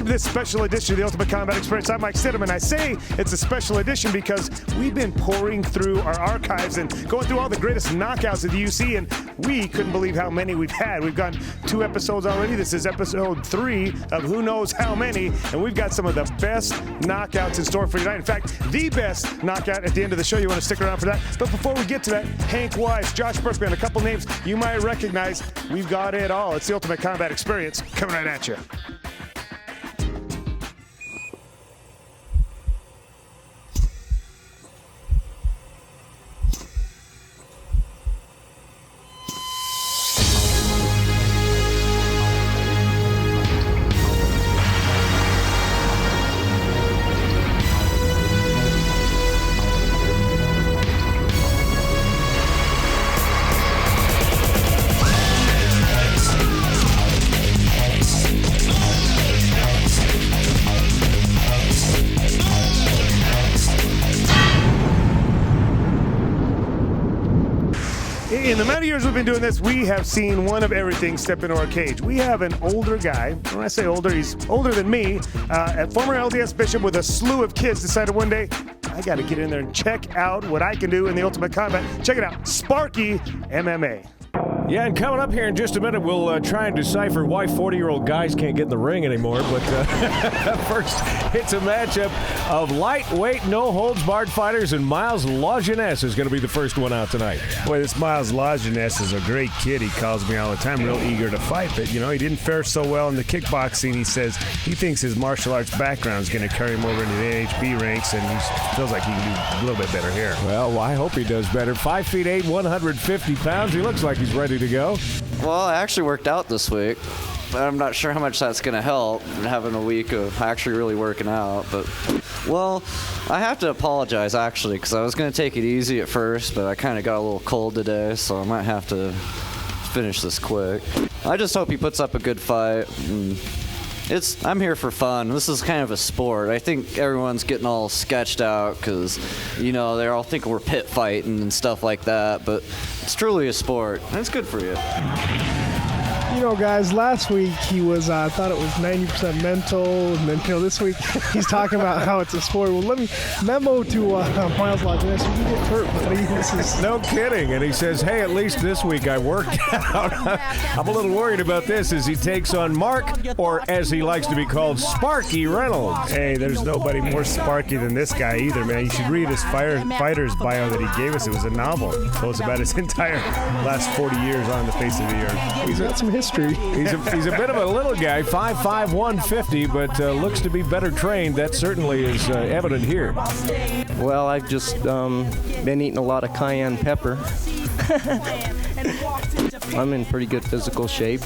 to this special edition of the Ultimate Combat Experience. I'm Mike Stidham, and I say it's a special edition because we've been pouring through our archives and going through all the greatest knockouts of the UFC, and we couldn't believe how many we've had. We've gone 2 episodes already. This is episode 3 of who knows how many, and we've got some of the best knockouts in store for you tonight. In fact, the best knockout at the end of the show. You want to stick around for that. But before we get to that, Hank Weiss, Josh Burkman, a couple names you might recognize. We've got it all. It's the Ultimate Combat Experience coming right at you. In the amount of years we've been doing this, we have seen one of everything step into our cage. We have an older guy. When I say older, he's older than me. A former LDS bishop with a slew of kids decided one day, I got to get in there and check out what I can do in the Ultimate Combat. Check it out, Sparky MMA. Yeah, and coming up here in just a minute, we'll try and decipher why 40-year-old guys can't get in the ring anymore. But first, it's a matchup of lightweight, no-holds-barred fighters, and Miles Lajeunesse is going to be the first one out tonight. Boy, this Miles Lajeunesse is a great kid. He calls me all the time, real eager to fight. But, you know, he didn't fare so well in the kickboxing. He says he thinks his martial arts background is going to carry him over into the NHB ranks, and he feels like he can do a little bit better here. Well, I hope he does better. 5'8", 150 pounds. He looks like he's ready to go. Well, I actually worked out this week, but I'm not sure how much that's going to help, having a week of actually really working out. But, well, I have to apologize, actually, because I was going to take it easy at first, but I kind of got a little cold today, so I might have to finish this quick. I just hope he puts up a good fight. I'm here for fun. This is kind of a sport. I think everyone's getting all sketched out because, you know, they're all thinking we're pit fighting and stuff like that, but it's truly a sport, and it's good for you. You know, guys, last week he was, I thought it was 90% mental, and then, you know, this week he's talking about how it's a sport. Well, let me memo to Miles Lajeunesse, you get hurt, buddy. This is... No kidding. And he says, hey, at least this week I worked out. I'm a little worried about this as he takes on Mark, or as he likes to be called, Sparky Reynolds. Hey, there's nobody more Sparky than this guy either, man. You should read his fighter's bio that he gave us. It was a novel. It goes about his entire last 40 years on the face of the earth. He's got some history. He's a bit of a little guy, 5'5", 150, but looks to be better trained. That certainly is evident here. Well, I've just been eating a lot of cayenne pepper. I'm in pretty good physical shape.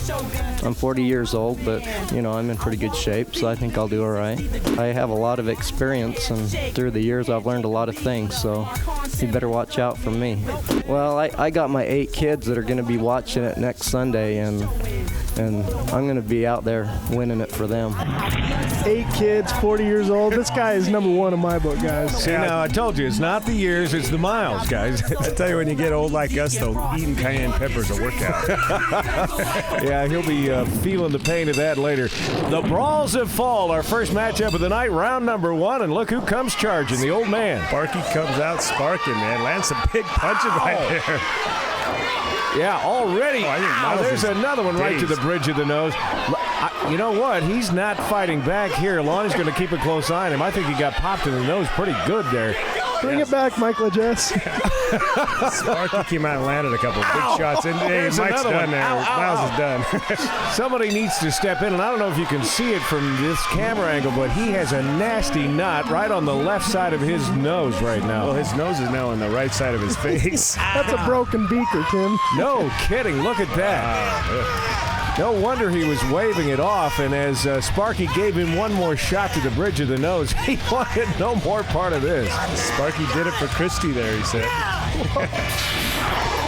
I'm 40 years old, but, you know, I'm in pretty good shape, so I think I'll do all right. I have a lot of experience, and through the years I've learned a lot of things, so you better watch out for me. Well, I got my 8 kids that are going to be watching it next Sunday, and I'm going to be out there winning it for them. 8 kids, 40 years old. This guy is number 1 in my book, guys. See, now I told you, it's not the years, it's the miles, guys. I tell you, when you get old like us, though, eating cayenne pepper is a workout. Yeah, he'll be feeling the pain of that later. The Brawls of Fall, our first matchup of the night, round number 1, and look who comes charging, the old man. Sparky comes out sparking, man. Lands some big punches right there. Yeah, already. There's another one right to the bridge of the nose. You know what? He's not fighting back here. Lonnie's going to keep a close eye on him. I think he got popped in the nose pretty good there. Bring it back, Mike Lajeunesse. Sparky came out and landed a couple of big shots. And hey, Mike's done there. Miles is done. Somebody needs to step in, and I don't know if you can see it from this camera angle, but he has a nasty knot right on the left side of his nose right now. Well, his nose is now on the right side of his face. That's a broken beaker, Tim. No kidding. Look at that. No wonder he was waving it off, and as Sparky gave him one more shot to the bridge of the nose, he wanted no more part of this. Sparky did it for Christie there, he said.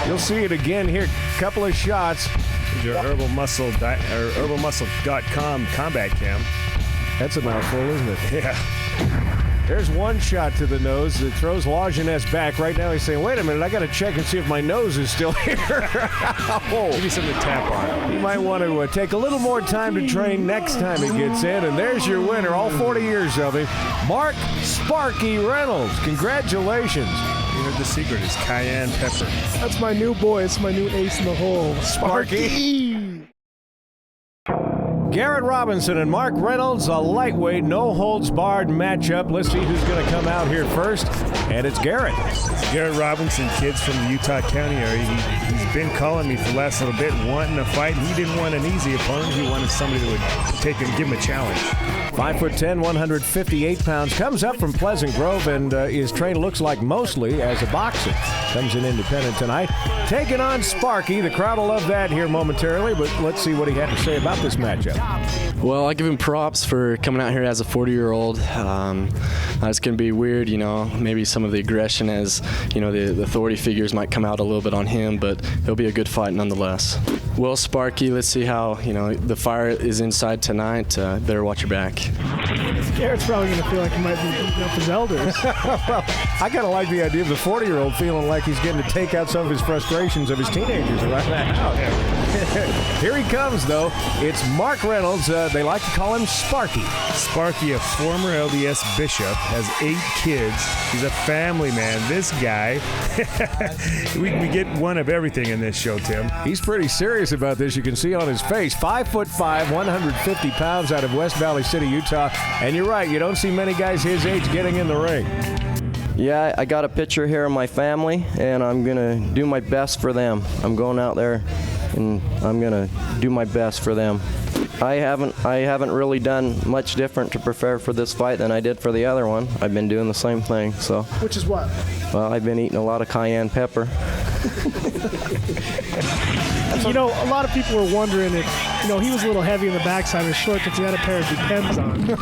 You'll see it again here. Couple of shots. Here's your herbalmuscle.com combat cam. That's a mouthful, isn't it? Yeah. There's one shot to the nose that throws Lajeunesse back. Right now he's saying, wait a minute, I got to check and see if my nose is still here. Maybe something to tap on. He might want to take a little more time to train next time he gets in. And there's your winner, all 40 years of him, Mark Sparky Reynolds. Congratulations. You heard the secret is cayenne pepper. That's my new boy. It's my new ace in the hole. Sparky. Garrett Robinson and Mark Reynolds, a lightweight, no-holds-barred matchup. Let's see who's going to come out here first, and it's Garrett. Garrett Robinson, kids from the Utah County area. He's been calling me for the last little bit, wanting a fight. He didn't want an easy opponent. He wanted somebody that would take him, give him a challenge. 5'10", 158 pounds, comes up from Pleasant Grove, and his train looks like mostly as a boxer. Comes in independent tonight. Taking on Sparky. The crowd will love that here momentarily, but let's see what he had to say about this matchup. Well, I give him props for coming out here as a 40-year-old. It's going to be weird, maybe some of the aggression as, the authority figures might come out a little bit on him, but it'll be a good fight nonetheless. Well, Sparky, let's see how, the fire is inside tonight. Better watch your back. Garrett's probably going to feel like he might be beating up his elders. Well, I kind of like the idea of the 40-year-old feeling like he's getting to take out some of his frustrations of his teenagers right now. Here he comes, though. It's Mark Reynolds. They like to call him Sparky. Sparky, a former LDS bishop, has 8 kids. He's a family man. This guy, we get one of everything in this show, Tim. He's pretty serious about this. You can see on his face. 5'5", 150 pounds out of West Valley City, Utah. And you're right, you don't see many guys his age getting in the ring. Yeah, I got a picture here of my family, and I'm going to do my best for them. I'm going out there, and I'm going to do my best for them. I haven't really done much different to prepare for this fight than I did for the other one. I've been doing the same thing. So. Which is what? Well, I've been eating a lot of cayenne pepper. A lot of people were wondering if, he was a little heavy in the backside of his shorts if he had a pair of Depends on. I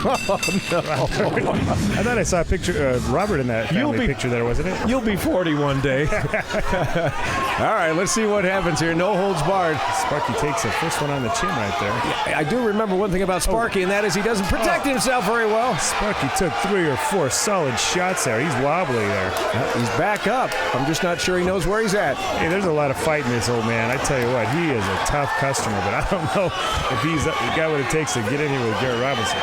thought I saw a picture of Robert in that family picture there, wasn't it? You'll be 40 one day. All right, let's see what happens here. No holds barred. Sparky takes the first one on the chin right there. Yeah, I do remember one thing about Sparky, and that is he doesn't protect himself very well. Sparky took 3 or 4 solid shots there. He's wobbly there. He's back up. I'm just not sure he knows where he's at. Hey, there's a lot of fight in this old man. I tell you what, he is a tough customer, but I don't know if he's got what it takes to get in here with Garrett Robinson.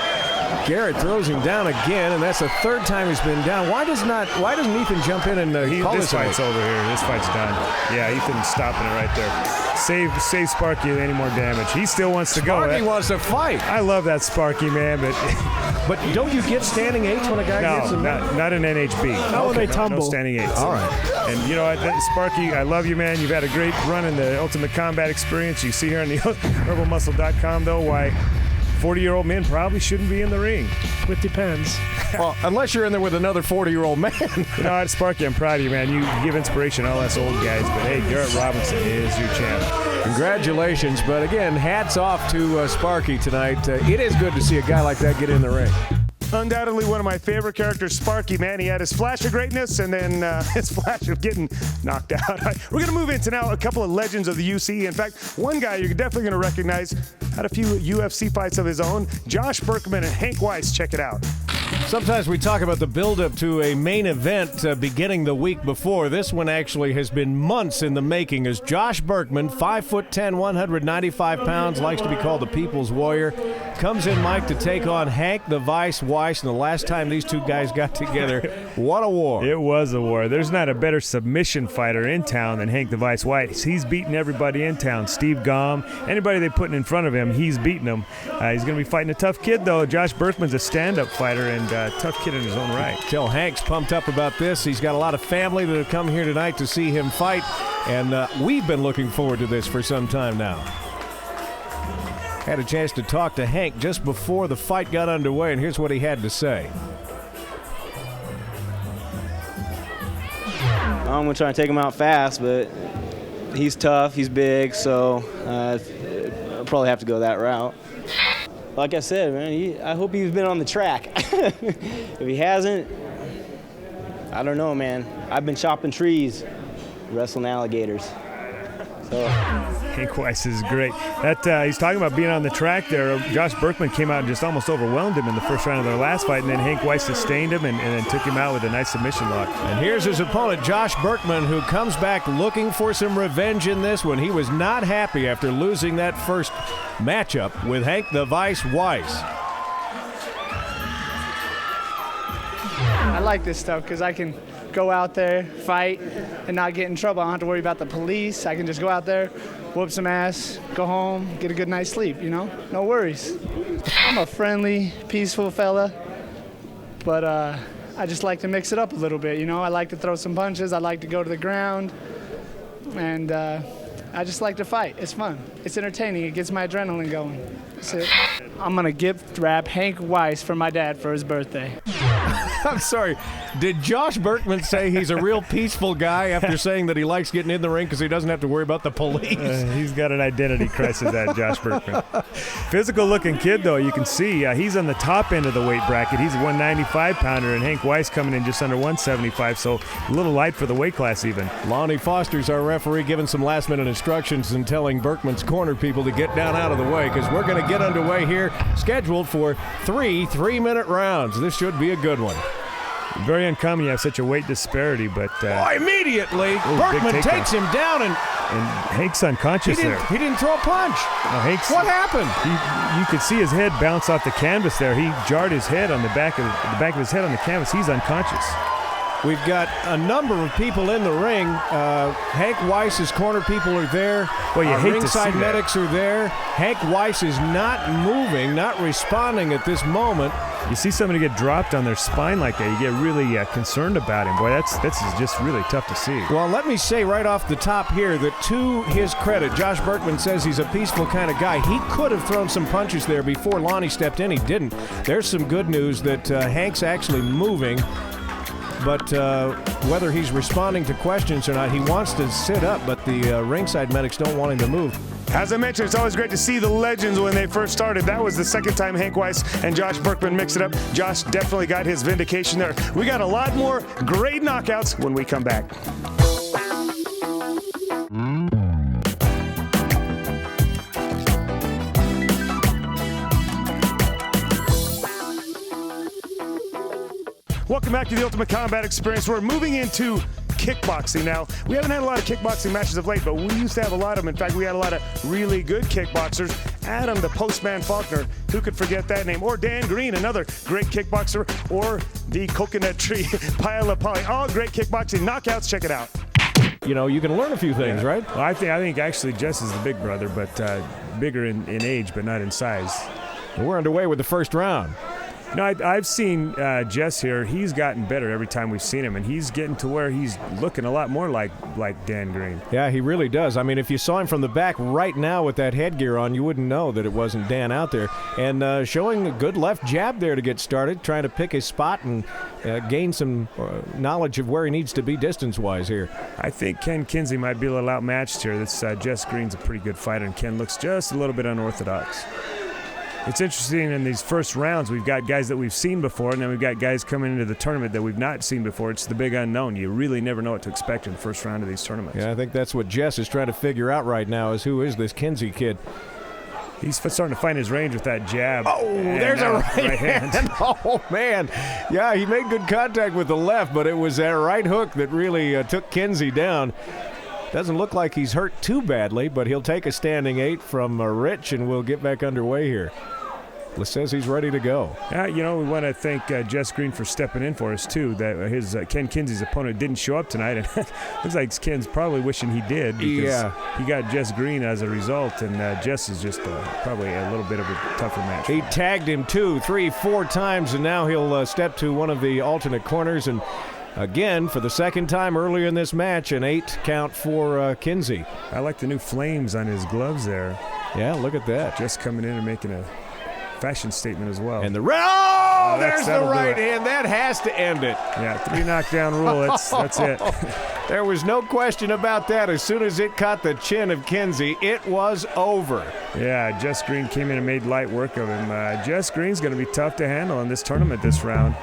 Garrett throws him down again, and that's the 3rd time he's been down. Why doesn't Ethan jump in and call this fight's over here. This fight's done. Yeah, Ethan's stopping it right there. Save Sparky any more damage. He still wants to go. Sparky wants to fight. I love that Sparky, man, but don't you get standing 8s when a guy gets him? Not in NHB. Not when they tumble. No standing 8s. All right. And Sparky, I love you, man. You've had a great run in the Ultimate Combat Experience. You see here on the herbalmuscle.com, though, why 40-year-old men probably shouldn't be in the ring. It depends. Well, unless you're in there with another 40-year-old man. Sparky, I'm proud of you, man. You give inspiration to all us old guys. But, hey, Garrett Robinson is your champ. Congratulations. But, again, hats off to Sparky tonight. It is good to see a guy like that get in the ring. Undoubtedly one of my favorite characters, Sparky, man. He had his flash of greatness and then his flash of getting knocked out. We're going to move into now a couple of legends of the UC. In fact, one guy you're definitely going to recognize had a few UFC fights of his own. Josh Burkman and Hank Weiss. Check it out. Sometimes we talk about the build-up to a main event beginning the week before. This one actually has been months in the making as Josh Burkman, 5'10", 195 pounds, likes to be called the People's Warrior, comes in, Mike, to take on Hank the Vice Weiss. And the last time these two guys got together, what a war. It was a war. There's not a better submission fighter in town than Hank the Vice Weiss. He's beating everybody in town. Steve Gom, anybody they put in front of him, he's beating them. He's going to be fighting a tough kid, though. Josh Burkman's a stand-up fighter and tough kid in his own right. Tell Hank's pumped up about this. He's got a lot of family that have come here tonight to see him fight, and we've been looking forward to this for some time now. Had a chance to talk to Hank just before the fight got underway, and here's what he had to say. I'm going to try and take him out fast, but he's tough, he's big, so I'll probably have to go that route. Like I said, man, I hope he's been on the track. If he hasn't, I don't know, man. I've been chopping trees, wrestling alligators. Hank Weiss is great. He's talking about being on the track there. Josh Burkman came out and just almost overwhelmed him in the first round of their last fight, and then Hank Weiss sustained him and then took him out with a nice submission lock. And here's his opponent, Josh Burkman, who comes back looking for some revenge in this one. He was not happy after losing that first matchup with Hank the Vice Weiss. I like this stuff because I can go out there, fight, and not get in trouble. I don't have to worry about the police. I can just go out there, whoop some ass, go home, get a good night's sleep, you know? No worries. I'm a friendly, peaceful fella, but I just like to mix it up a little bit, you know? I like to throw some punches. I like to go to the ground, and I just like to fight. It's fun. It's entertaining. It gets my adrenaline going. That's it. I'm going to gift wrap Hank Weiss for my dad for his birthday. I'm sorry. Did Josh Burkman say he's a real peaceful guy after saying that he likes getting in the ring because he doesn't have to worry about the police? He's got an identity crisis, that Josh Burkman. Physical-looking kid, though. You can see he's on the top end of the weight bracket. He's a 195-pounder, and Hank Weiss coming in just under 175, so a little light for the weight class even. Lonnie Foster's our referee, giving some last-minute instructions and telling Burkman's corner people to get down out of the way because we're going to get underway here, scheduled for 3 3-minute rounds. This should be a good one. Very uncommon you have such a weight disparity, but immediately Burkman takes him down, and Hank's unconscious there. He didn't throw a punch. No, what happened? You could see his head bounce off the canvas there. He jarred his head on the back of his head on the canvas. He's unconscious. We've got a number of people in the ring. Hank Weiss's corner people are there. Well, you hate ringside to see medics are there. Hank Weiss is not moving, not responding at this moment. You see somebody get dropped on their spine like that, you get really concerned about him. Boy, that's just really tough to see. Well, let me say right off the top here that to his credit, Josh Burkman says he's a peaceful kind of guy. He could have thrown some punches there before Lonnie stepped in. He didn't. There's some good news that Hank's actually moving. But whether he's responding to questions or not, he wants to sit up, but the ringside medics don't want him to move. As I mentioned, it's always great to see the legends when they first started. That was the second time Hank Weiss and Josh Burkman mixed it up. Josh definitely got his vindication there. We got a lot more great knockouts when we come back. Welcome back to the Ultimate Combat Experience. We're moving into kickboxing now. We haven't had a lot of kickboxing matches of late, but we used to have a lot of them. In fact, we had a lot of really good kickboxers. Adam the Postman Faulkner, who could forget that name? Or Dan Green, another great kickboxer. Or the Coconut Tree, Pile of Polly. All great kickboxing knockouts. Check it out. You know, you can learn a few things, right? Well, I think actually Jess is the big brother, but bigger in age, but not in size. We're underway with the first round. No, I've seen Jess here. He's gotten better every time we've seen him, and he's getting to where he's looking a lot more like Dan Green. Yeah, he really does. I mean, if you saw him from the back right now with that headgear on, you wouldn't know that it wasn't Dan out there. And showing a good left jab there to get started, trying to pick his spot and gain some knowledge of where he needs to be distance-wise here. I think Ken Kinsey might be a little outmatched here. This Jess Green's a pretty good fighter, and Ken looks just a little bit unorthodox. It's interesting in these first rounds, we've got guys that we've seen before, and then we've got guys coming into the tournament that we've not seen before. It's the big unknown. You really never know what to expect in the first round of these tournaments. Yeah, I think that's what Jess is trying to figure out right now is who is this Kinsey kid. He's starting to find his range with that jab. Oh, there's a right hand. Oh, man. Yeah, he made good contact with the left, but it was that right hook that really took Kinsey down. Doesn't look like he's hurt too badly, but he'll take a standing 8 from Rich, and we'll get back underway here. Says he's ready to go. We want to thank Jess Green for stepping in for us, too. That his Ken Kinsey's opponent didn't show up tonight, and looks like Ken's probably wishing he did because he got Jess Green as a result, and Jess is just probably a little bit of a tougher match. He tagged him 2, 3, 4 times, and now he'll step to one of the alternate corners, and again, for the second time earlier in this match, an 8 count for Kinsey. I like the new flames on his gloves there. Yeah, look at that. Just coming in and making a fashion statement as well. And the there's the right hand. That has to end it. Yeah, 3 knockdown rule. That's it. There was no question about that. As soon as it caught the chin of Kinsey, it was over. Yeah, Jess Green came in and made light work of him. Jess Green's going to be tough to handle in this tournament this round.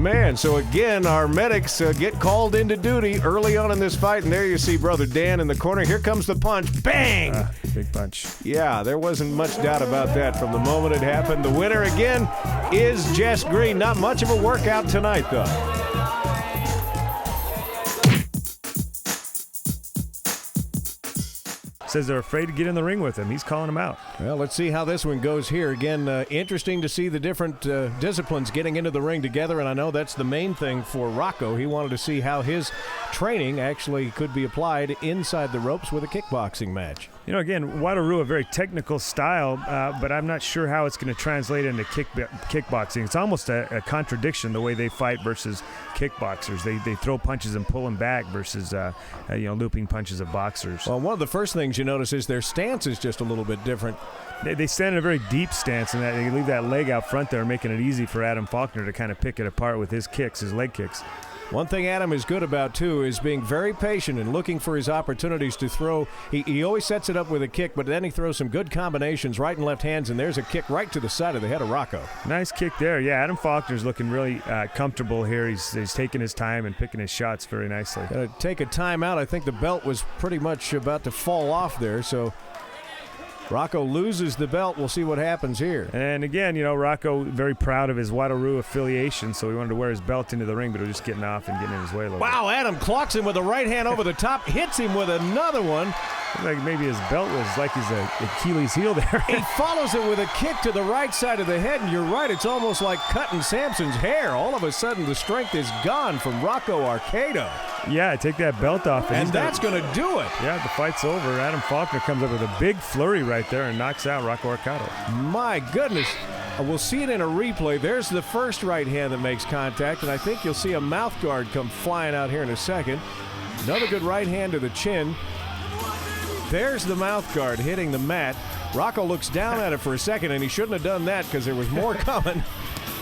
man. So again, our medics get called into duty early on in this fight, and there you see Brother Dan in the corner. Here comes the punch. Bang! Big punch. Yeah, there wasn't much doubt about that from the moment it happened. The winner again is Jess Green. Not much of a workout tonight, though. Says they're afraid to get in the ring with him. He's calling him out. Well, let's see how this one goes here. Again, interesting to see the different disciplines getting into the ring together, and I know that's the main thing for Rocco. He wanted to see how his training actually could be applied inside the ropes with a kickboxing match. You know, again, Orado, a very technical style, but I'm not sure how it's going to translate into kickboxing. It's almost a contradiction the way they fight versus kickboxers. They throw punches and pull them back versus looping punches of boxers. Well, one of the first things you notice is their stance is just a little bit different. They stand in a very deep stance, and they leave that leg out front there, making it easy for Adam Faulkner to kind of pick it apart with his kicks, his leg kicks. One thing Adam is good about, too, is being very patient and looking for his opportunities to throw. He always sets it up with a kick, but then he throws some good combinations, right and left hands, and there's a kick right to the side of the head of Rocco. Nice kick there. Yeah, Adam Faulkner's looking really comfortable here. He's taking his time and picking his shots very nicely. Gonna take a timeout. I think the belt was pretty much about to fall off there, so Rocco loses the belt. We'll see what happens here. And again, Rocco very proud of his Orado affiliation, so he wanted to wear his belt into the ring, but it was just getting off and getting in his way a little bit. Wow, Adam clocks him with a right hand over the top, hits him with another one. Like maybe his belt was like his Achilles heel there. He follows it with a kick to the right side of the head, and you're right, it's almost like cutting Samson's hair. All of a sudden, the strength is gone from Rocco Orado. Yeah, take that belt off. And that's going to do it. Yeah, the fight's over. Adam Faulkner comes up with a big flurry right there and knocks out Rocco Orado. My goodness. We'll see it in a replay. There's the first right hand that makes contact, and I think you'll see a mouth guard come flying out here in a second. Another good right hand to the chin. There's the mouth guard hitting the mat. Rocco looks down at it for a second, and he shouldn't have done that because there was more coming.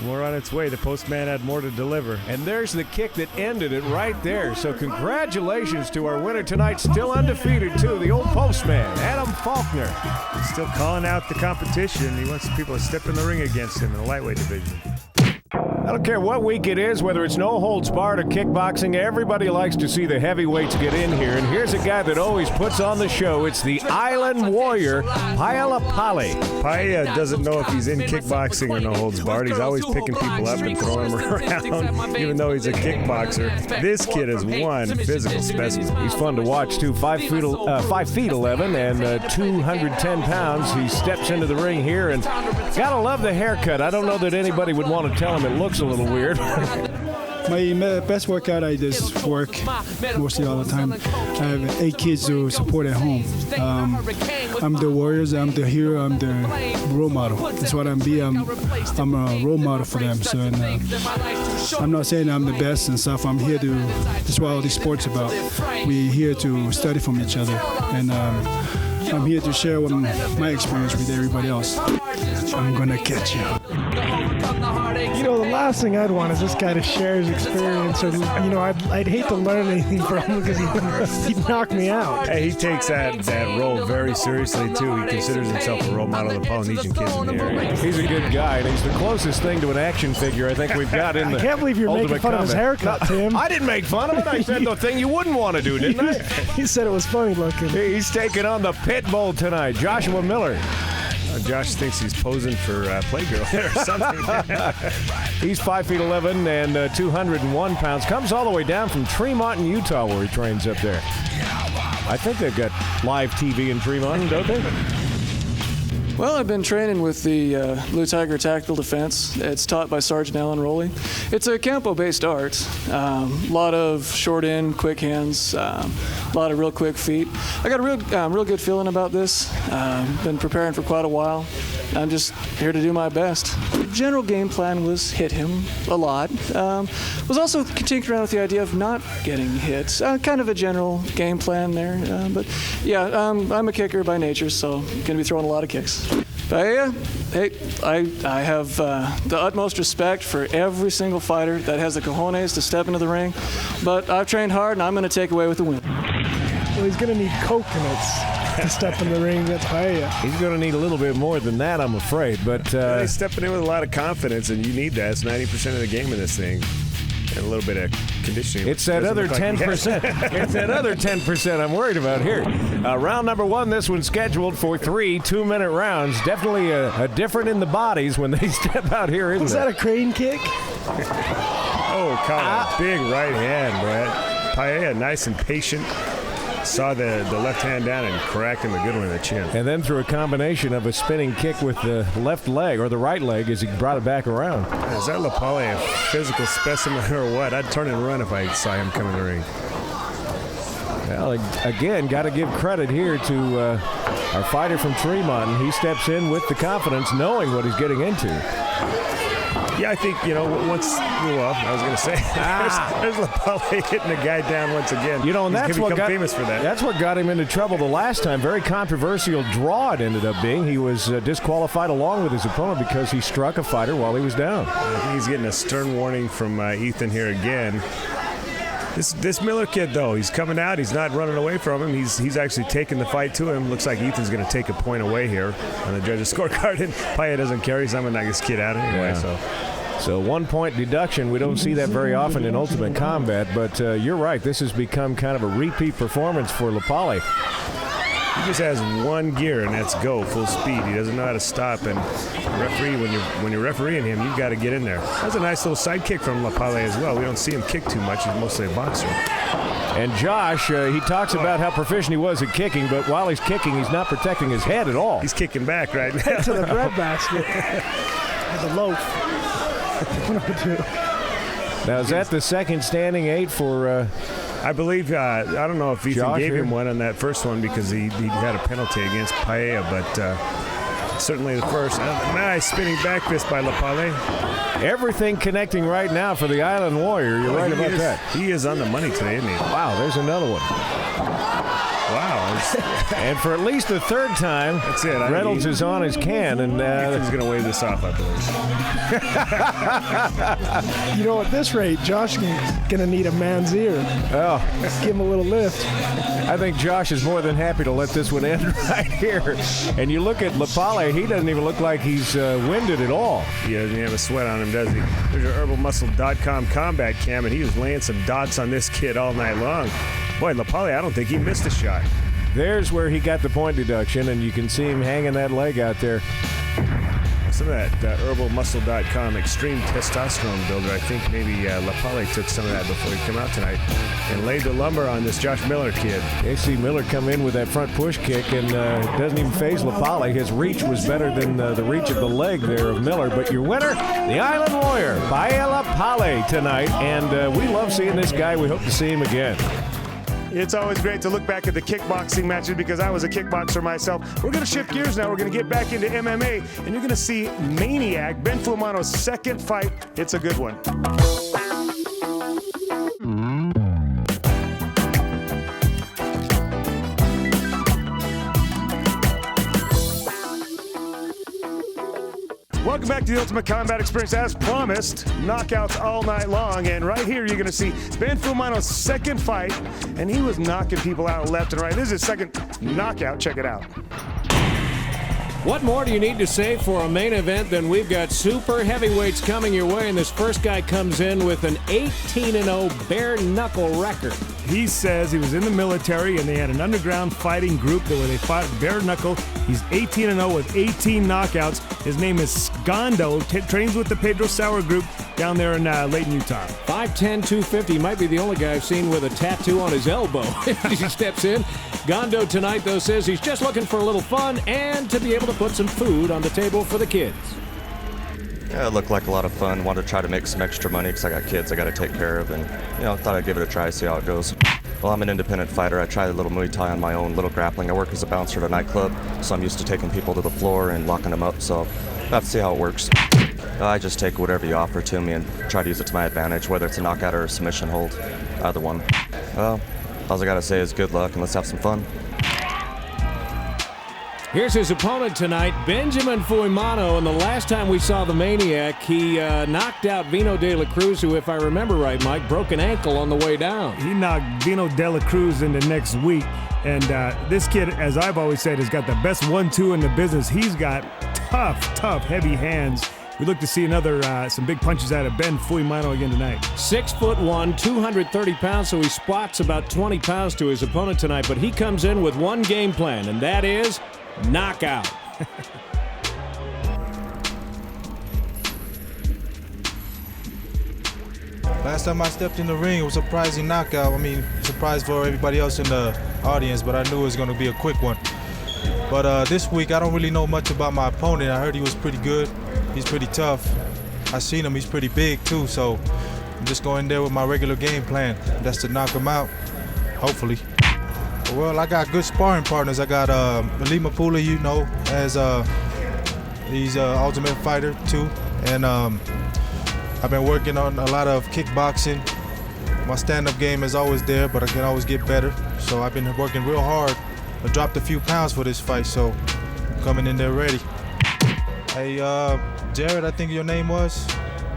More on its way. The Postman had more to deliver. And there's the kick that ended it right there. So congratulations to our winner tonight, still undefeated too, the old Postman, Adam Faulkner. He's still calling out the competition. He wants people to step in the ring against him in the lightweight division. I don't care what week it is, whether it's no holds barred or kickboxing, everybody likes to see the heavyweights get in here. And here's a guy that always puts on the show. It's the Island Warrior, Paella Pali. Paella doesn't know if he's in kickboxing or no holds barred. He's always picking people up and throwing them around, even though he's a kickboxer. This kid is one physical specimen. He's fun to watch, too. 5 feet 11 and 210 pounds. He steps into the ring here, and gotta love the haircut. I don't know that anybody would want to tell him it looks a little weird. My best workout, I just work mostly all the time. I have 8 kids to support at home. I'm the warriors, I'm the hero, I'm the role model. That's what I'm I'm a role model for them. So I'm not saying I'm the best and stuff. I'm here to, that's what all this sport's about. We're here to study from each other. And I'm here to share my experience with everybody else. I'm gonna catch you. The last thing I'd want is this guy to share his experience, and I'd hate to learn anything from him because he'd knock me out. Hey, he takes that role very seriously too. He considers himself a role model of the Polynesian kids in the area. He's a good guy, and he's the closest thing to an action figure I think we've got in the I can't believe you're making fun of his haircut, Tim. I didn't make fun of it. I said the thing you wouldn't want to do, didn't I? He said it was funny looking. He's taking on the pit bull tonight, Joshua Miller. Josh thinks he's posing for Playgirl or something. He's 5 feet 11 and 201 pounds. Comes all the way down from Tremont in Utah where he trains up there. I think they've got live TV in Tremont, don't they? Well, I've been training with the Blue Tiger Tactical Defense. It's taught by Sergeant Alan Rowley. It's a Campo-based art. A lot of short in, quick hands, a lot of real quick feet. I got a real good feeling about this. Been preparing for quite a while. I'm just here to do my best. The general game plan was hit him a lot. Was also tinkering around with the idea of not getting hit. Kind of a general game plan there. But yeah, I'm a kicker by nature, so I'm going to be throwing a lot of kicks. But hey, I have the utmost respect for every single fighter that has the cojones to step into the ring. But I've trained hard, and I'm going to take away with the win. Well, he's going to need coconuts to step in the ring at Paella. He's going to need a little bit more than that, I'm afraid. But he's stepping in with a lot of confidence, and you need that. It's 90% of the game in this thing. And a little bit of conditioning. It's that other 10%. It's that other 10% I'm worried about here. Round number 1, this one's scheduled for 3 2-minute rounds. Definitely a different in the bodies when they step out here, isn't it? Is that a crane kick? Oh, caught a big right hand, Brett. Paella, nice and patient. Saw the left hand down and cracked him a good one in the chin. And then through a combination of a spinning kick with the left leg, or the right leg, as he brought it back around. Is that Lapale a physical specimen or what? I'd turn and run if I saw him come in the ring. Well, again, got to give credit here to our fighter from Tremont. He steps in with the confidence, knowing what he's getting into. Yeah, I think, I was going to say, there's Lapale hitting the guy down once again. And he's become famous for that. That's what got him into trouble the last time. Very controversial draw it ended up being. He was disqualified along with his opponent because he struck a fighter while he was down. I think he's getting a stern warning from Ethan here again. This Miller kid, though, he's coming out. He's not running away from him. He's actually taking the fight to him. Looks like Ethan's going to take a point away here on the judge's scorecard. And Paella doesn't carry, so I'm going to knock this kid out anyway. Yeah. So 1 point deduction. We don't see that very often in Ultimate Combat, but you're right. This has become kind of a repeat performance for Lapale. He just has one gear, and that's go, full speed. He doesn't know how to stop. And referee, when you're refereeing him, you've got to get in there. That's a nice little side kick from Lapale as well. We don't see him kick too much. He's mostly a boxer. And Josh, he talks about how proficient he was at kicking, but while he's kicking, he's not protecting his head at all. He's kicking back right now. To the bread basket. The loaf. Now, is that the second standing 8 for... I believe, I don't know if Ethan gave him one on that first one because he had a penalty against Paella, but certainly the first. Nice spinning back fist by Lapale. Everything connecting right now for the Island Warrior. You're right about that. He is on the money today, isn't he? Wow, there's another one. Wow. And for at least the third time, that's it. Reynolds is on his can. And Ethan's going to wave this off, I believe. At this rate, Josh is going to need a man's ear. Oh. Give him a little lift. I think Josh is more than happy to let this one end right here. And you look at Lapale, he doesn't even look like he's winded at all. He doesn't have a sweat on him, does he? There's your herbalmuscle.com combat cam, and he was laying some dots on this kid all night long. Boy, Lapale, I don't think he missed a shot. There's where he got the point deduction, and you can see him hanging that leg out there. Some of that herbalmuscle.com extreme testosterone builder, I think maybe Lapale took some of that before he came out tonight and laid the lumber on this Josh Miller kid. They see Miller come in with that front push kick and doesn't even phase Lapale. His reach was better than the reach of the leg there of Miller. But your winner, the Island Warrior, Paella Lapale tonight. And we love seeing this guy. We hope to see him again. It's always great to look back at the kickboxing matches because I was a kickboxer myself. We're going to shift gears now. We're going to get back into MMA, and you're going to see Maniac, Ben Fumano's second fight. It's a good one. Welcome back to the Ultimate Combat Experience. As promised, knockouts all night long. And right here, you're going to see Ben Fumano's second fight. And he was knocking people out left and right. This is his second knockout. Check it out. What more do you need to say for a main event than we've got super heavyweights coming your way, and this first guy comes in with an 18-0 bare-knuckle record. He says he was in the military, and they had an underground fighting group where they fought bare-knuckle. He's 18-0 with 18 knockouts. His name is Gondo, trains with the Pedro Sauer group down there in Layton, Utah. 5'10", 250, might be the only guy I've seen with a tattoo on his elbow as he steps in. Gondo tonight, though, says he's just looking for a little fun and to be able to put some food on the table for the kids. Yeah, it looked like a lot of fun. Wanted to try to make some extra money because I got kids I got to take care of, and thought I'd give it a try, see how it goes. Well, I'm an independent fighter. I tried a little Muay Thai on my own, little grappling. I work as a bouncer at a nightclub, so I'm used to taking people to the floor and locking them up, so I'll have to see how it works. I just take whatever you offer to me and try to use it to my advantage, whether it's a knockout or a submission hold, either one. Well, all I got to say is good luck and let's have some fun. Here's his opponent tonight, Benjamin Fumano, and the last time we saw the Maniac, he knocked out Vino de la Cruz, who, if I remember right, Mike, broke an ankle on the way down. He knocked Vino de la Cruz into next week, and this kid, as I've always said, has got the best 1-2 in the business. He's got tough, heavy hands. we look to see some big punches out of Ben Fuimano again tonight. 6'1", 230 pounds, so he squats about 20 pounds to his opponent tonight, but he comes in with one game plan, and that is knockout. Last time I stepped in the ring, it was a surprising knockout. I mean, surprise for everybody else in the audience, but I knew it was going to be a quick one. But this week, I don't really know much about my opponent. I heard he was pretty good. He's pretty tough. I seen him. He's pretty big, too. So I'm just going there with my regular game plan. That's to knock him out, hopefully. Well, I got good sparring partners. I got Ali Mapula, you know, as he's an Ultimate Fighter, too. And I've been working on a lot of kickboxing. My stand-up game is always there, but I can always get better. So I've been working real hard. I dropped a few pounds for this fight, so I'm coming in there ready. Hey, Jared, I think your name was.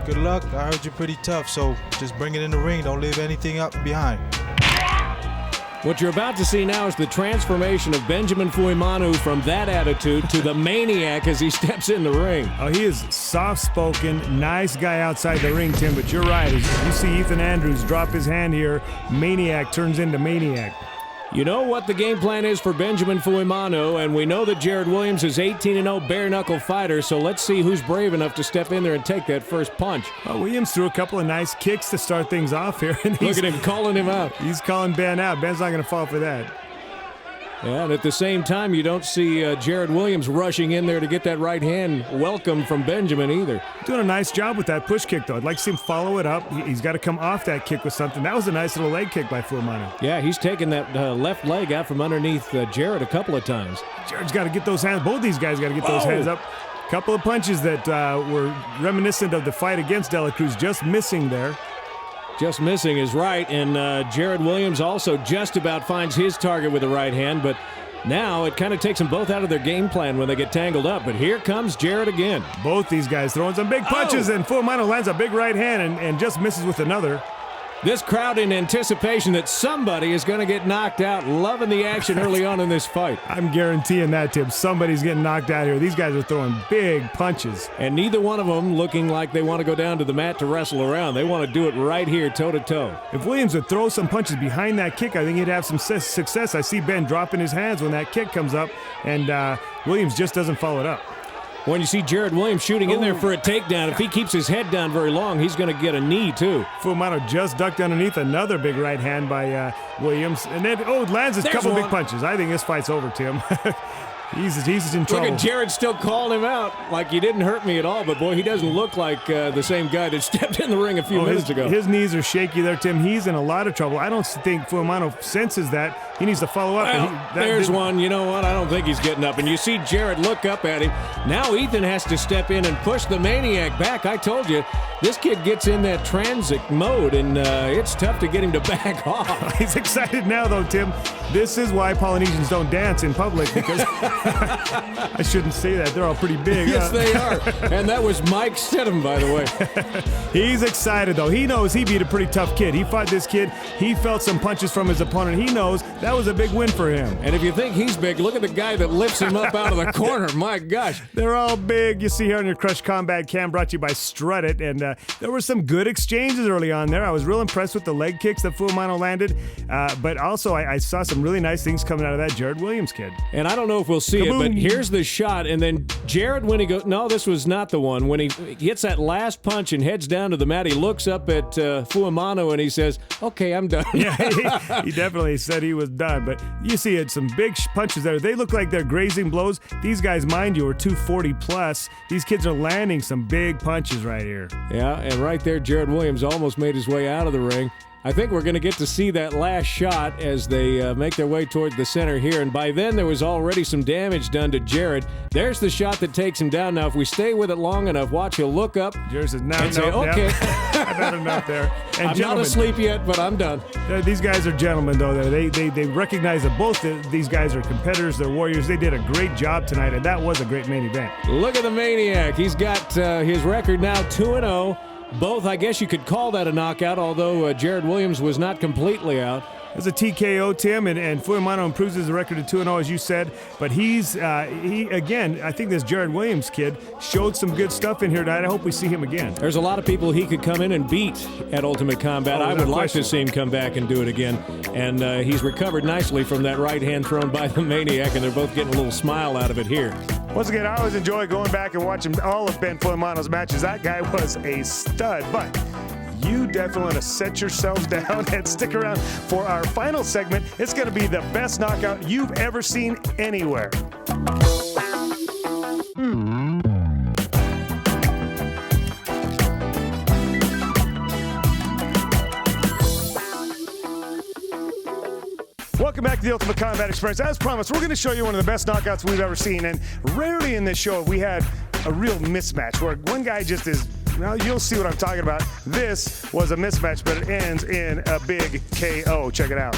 Good luck. I heard you're pretty tough, so just bring it in the ring. Don't leave anything up behind. What you're about to see now is the transformation of Benjamin Fuimano from that attitude to the Maniac as he steps in the ring. Oh, he is soft-spoken, nice guy outside the ring, Tim, but you're right. As you see Ethan Andrews drop his hand here, Maniac turns into Maniac. You know what the game plan is for Benjamin Fuimano, and we know that Jared Williams is 18-0 bare-knuckle fighter, so let's see who's brave enough to step in there and take that first punch. Well, Williams threw a couple of nice kicks to start things off here. And look at him calling him out. He's calling Ben out. Ben's not going to fall for that. Yeah, and at the same time, you don't see Jared Williams rushing in there to get that right hand welcome from Benjamin either. Doing a nice job with that push kick, though. I'd like to see him follow it up. He's got to come off that kick with something. That was a nice little leg kick by Fuimano. Yeah, he's taken that left leg out from underneath Jared a couple of times. Jared's got to get those hands. Both these guys got to get those hands up. Couple of punches that were reminiscent of the fight against De La Cruz, just missing there. Just missing is right, and Jared Williams also just about finds his target with the right hand, but now it kind of takes them both out of their game plan when they get tangled up. But here comes Jared again. Both these guys throwing some big punches, and Fuimano lands a big right hand and just misses with another. This crowd in anticipation that somebody is going to get knocked out, loving the action early on in this fight. I'm guaranteeing that, Tim. Somebody's getting knocked out here. These guys are throwing big punches. And neither one of them looking like they want to go down to the mat to wrestle around. They want to do it right here, toe-to-toe. If Williams would throw some punches behind that kick, I think he'd have some success. I see Ben dropping his hands when that kick comes up, and Williams just doesn't follow it up. When you see Jared Williams shooting in there for a takedown, if he keeps his head down very long, he's going to get a knee, too. Fuimano just ducked underneath another big right hand by Williams. And then, lands a couple big punches. I think this fight's over, Tim. He's in trouble. Look at Jared still calling him out like you didn't hurt me at all, but boy, he doesn't look like the same guy that stepped in the ring a few minutes ago. His knees are shaky there, Tim. He's in a lot of trouble. I don't think Fuimano senses that. He needs to follow up. Well, there's one. You know what? I don't think he's getting up. And you see Jared look up at him. Now Ethan has to step in and push the Maniac back. I told you, this kid gets in that transit mode, and it's tough to get him to back off. He's excited now, though, Tim. This is why Polynesians don't dance in public, because I shouldn't say that. They're all pretty big. Yes, they are. And that was Mike Stidham, by the way. He's excited, though. He knows he beat a pretty tough kid. He fought this kid. He felt some punches from his opponent. He knows that was a big win for him. And if you think he's big, look at the guy that lifts him up out of the corner. My gosh. They're all big. You see here on your Crush Combat Cam, brought to you by Strut It. And there were some good exchanges early on there. I was real impressed with the leg kicks that Fuimano landed. But also, I saw some really nice things coming out of that Jared Williams kid. And I don't know if we'll see it, but here's the shot. And then Jared, when he goes, no, this was not the one. When he gets that last punch and heads down to the mat, he looks up at Fuimano and he says, okay, I'm done. Yeah, he definitely said he was done. But you see it, some big punches there. They look like they're grazing blows. These guys, mind you, are 240 plus. These kids are landing some big punches right here. Yeah, and right there, Jared Williams almost made his way out of the ring. I think we're going to get to see that last shot as they make their way toward the center here. And by then, there was already some damage done to Jared. There's the shot that takes him down. Now, if we stay with it long enough, watch, he'll look up Jared says, and say, okay. I've had enough there. And I'm not asleep yet, but I'm done. These guys are gentlemen, though. They recognize that both these guys are competitors. They're warriors. They did a great job tonight, and that was a great main event. Look at the Maniac. He's got his record now 2-0. both. I guess you could call that a knockout, although Jared Williams was not completely out. It was a TKO, Tim, and Fuemano improves his record to 2-0, as you said. But he again, I think this Jared Williams kid showed some good stuff in here tonight. I hope we see him again. There's a lot of people he could come in and beat at Ultimate Combat. I would like to see him come back and do it again. And he's recovered nicely from that right hand thrown by the Maniac, and they're both getting a little smile out of it here. Once again, I always enjoy going back and watching all of Ben Fuemano's matches. That guy was a stud, but you definitely want to set yourselves down and stick around for our final segment. It's going to be the best knockout you've ever seen anywhere. Welcome back to the Ultimate Combat Experience. As promised, we're going to show you one of the best knockouts we've ever seen. And rarely in this show have we had a real mismatch where one guy just is, well, you'll see what I'm talking about. This was a mismatch, but it ends in a big KO. Check it out.